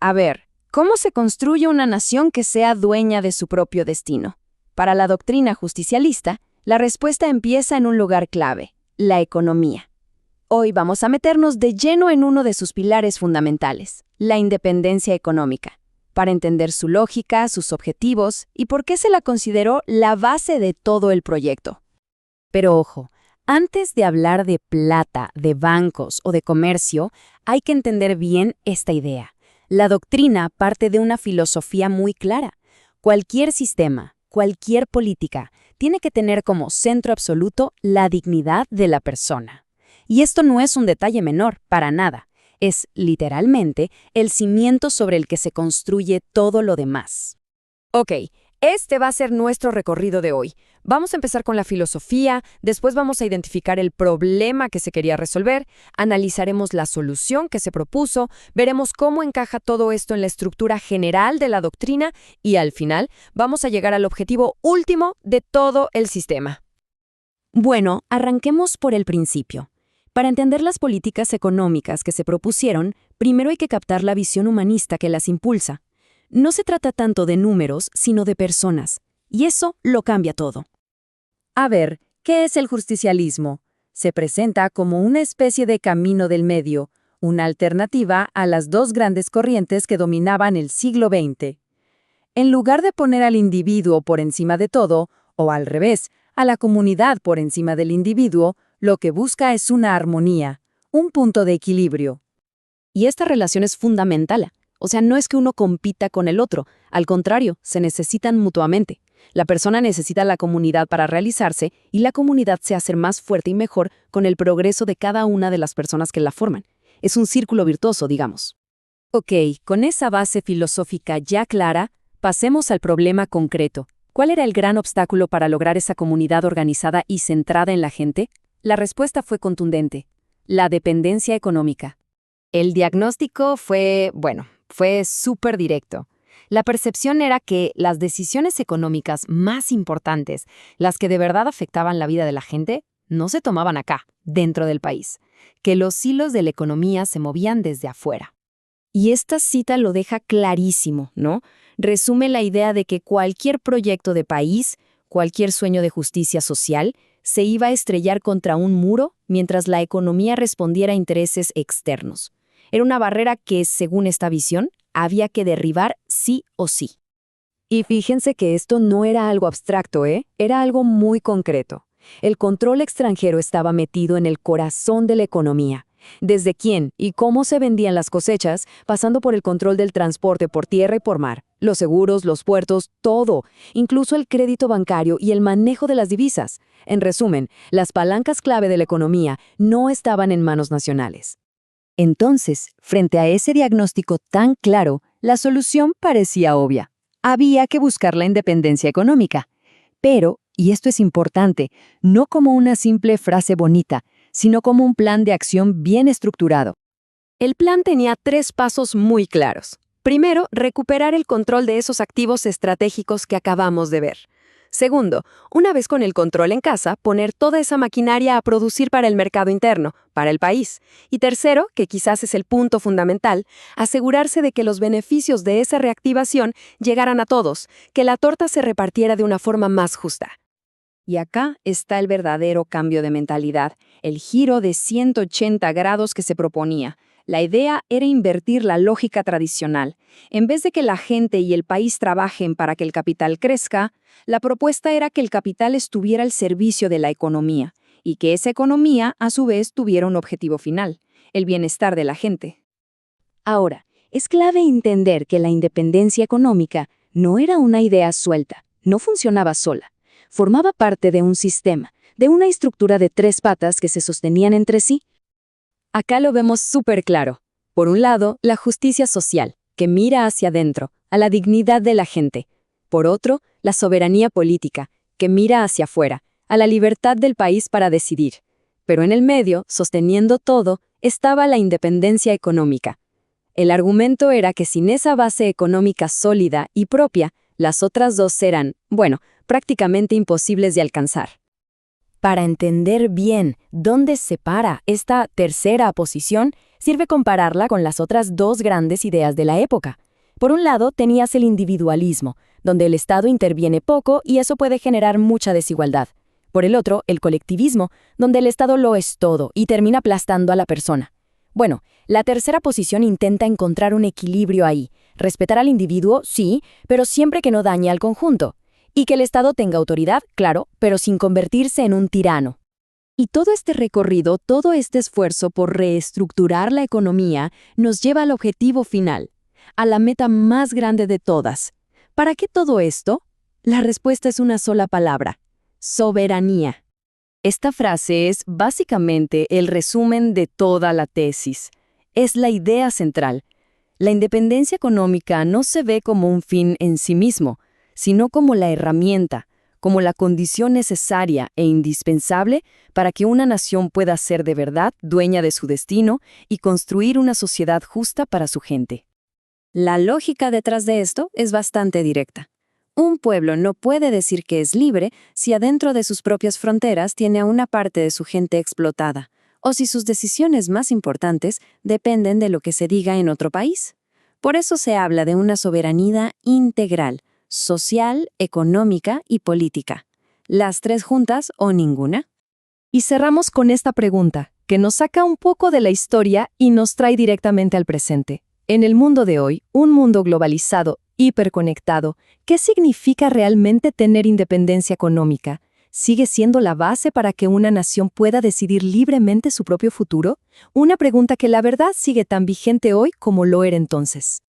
A ver, ¿cómo se construye una nación que sea dueña de su propio destino? Para la doctrina justicialista, la respuesta empieza en un lugar clave, la economía. Hoy vamos a meternos de lleno en uno de sus pilares fundamentales, la independencia económica, para entender su lógica, sus objetivos y por qué se la consideró la base de todo el proyecto. Pero ojo, antes de hablar de plata, de bancos o de comercio, hay que entender bien esta idea. La doctrina parte de una filosofía muy clara. Cualquier sistema, cualquier política, tiene que tener como centro absoluto la dignidad de la persona. Y esto no es un detalle menor, para nada. Es, literalmente, el cimiento sobre el que se construye todo lo demás. Ok, este va a ser nuestro recorrido de hoy. Vamos a empezar con la filosofía, después vamos a identificar el problema que se quería resolver, analizaremos la solución que se propuso, veremos cómo encaja todo esto en la estructura general de la doctrina y al final vamos a llegar al objetivo último de todo el sistema. Bueno, arranquemos por el principio. Para entender las políticas económicas que se propusieron, primero hay que captar la visión humanista que las impulsa. No se trata tanto de números, sino de personas, y eso lo cambia todo. A ver, ¿qué es el justicialismo? Se presenta como una especie de camino del medio, una alternativa a las dos grandes corrientes que dominaban el siglo XX. En lugar de poner al individuo por encima de todo, o al revés, a la comunidad por encima del individuo, lo que busca es una armonía, un punto de equilibrio. Y esta relación es fundamental. O sea, no es que uno compita con el otro, al contrario, se necesitan mutuamente. La persona necesita la comunidad para realizarse y la comunidad se hace más fuerte y mejor con el progreso de cada una de las personas que la forman. Es un círculo virtuoso, digamos. Ok, con esa base filosófica ya clara, pasemos al problema concreto. ¿Cuál era el gran obstáculo para lograr esa comunidad organizada y centrada en la gente? La respuesta fue contundente: la dependencia económica. El diagnóstico fue súper directo. La percepción era que las decisiones económicas más importantes, las que de verdad afectaban la vida de la gente, no se tomaban acá, dentro del país, que los hilos de la economía se movían desde afuera. Y esta cita lo deja clarísimo, ¿no? Resume la idea de que cualquier proyecto de país, cualquier sueño de justicia social, se iba a estrellar contra un muro mientras la economía respondiera a intereses externos. Era una barrera que, según esta visión, había que derribar sí o sí. Y fíjense que esto no era algo abstracto, Era algo muy concreto. El control extranjero estaba metido en el corazón de la economía. Desde quién y cómo se vendían las cosechas, pasando por el control del transporte por tierra y por mar, los seguros, los puertos, todo, incluso el crédito bancario y el manejo de las divisas. En resumen, las palancas clave de la economía no estaban en manos nacionales. Entonces, frente a ese diagnóstico tan claro, la solución parecía obvia. Había que buscar la independencia económica. Pero, y esto es importante, no como una simple frase bonita, sino como un plan de acción bien estructurado. El plan tenía 3 pasos muy claros. Primero, recuperar el control de esos activos estratégicos que acabamos de ver. Segundo, una vez con el control en casa, poner toda esa maquinaria a producir para el mercado interno, para el país. Y tercero, que quizás es el punto fundamental, asegurarse de que los beneficios de esa reactivación llegaran a todos, que la torta se repartiera de una forma más justa. Y acá está el verdadero cambio de mentalidad, el giro de 180 grados que se proponía. La idea era invertir la lógica tradicional. En vez de que la gente y el país trabajen para que el capital crezca, la propuesta era que el capital estuviera al servicio de la economía, y que esa economía, a su vez, tuviera un objetivo final, el bienestar de la gente. Ahora, es clave entender que la independencia económica no era una idea suelta, no funcionaba sola. Formaba parte de un sistema, de una estructura de 3 patas que se sostenían entre sí. Acá lo vemos súper claro. Por un lado, la justicia social, que mira hacia adentro, a la dignidad de la gente. Por otro, la soberanía política, que mira hacia afuera, a la libertad del país para decidir. Pero en el medio, sosteniendo todo, estaba la independencia económica. El argumento era que sin esa base económica sólida y propia, las otras dos eran, prácticamente imposibles de alcanzar. Para entender bien dónde se para esta tercera posición, Sirve compararla con las otras dos grandes ideas de la época. Por un lado, tenías el individualismo, donde el Estado interviene poco y eso puede generar mucha desigualdad. Por el otro, el colectivismo, donde el Estado lo es todo y termina aplastando a la persona. Bueno, la tercera posición intenta encontrar un equilibrio ahí. Respetar al individuo, sí, pero siempre que no dañe al conjunto. Y que el Estado tenga autoridad, claro, pero sin convertirse en un tirano. Y todo este recorrido, todo este esfuerzo por reestructurar la economía, nos lleva al objetivo final, a la meta más grande de todas. ¿Para qué todo esto? La respuesta es una sola palabra: soberanía. Esta frase es básicamente el resumen de toda la tesis. Es la idea central. La independencia económica no se ve como un fin en sí mismo, sino como la herramienta, como la condición necesaria e indispensable para que una nación pueda ser de verdad dueña de su destino y construir una sociedad justa para su gente. La lógica detrás de esto es bastante directa. Un pueblo no puede decir que es libre si adentro de sus propias fronteras tiene a una parte de su gente explotada, o si sus decisiones más importantes dependen de lo que se diga en otro país. Por eso se habla de una soberanía integral, social, económica y política. ¿Las tres juntas o ninguna? Y cerramos con esta pregunta, que nos saca un poco de la historia y nos trae directamente al presente. En el mundo de hoy, un mundo globalizado, hiperconectado, ¿qué significa realmente tener independencia económica? ¿Sigue siendo la base para que una nación pueda decidir libremente su propio futuro? Una pregunta que la verdad sigue tan vigente hoy como lo era entonces.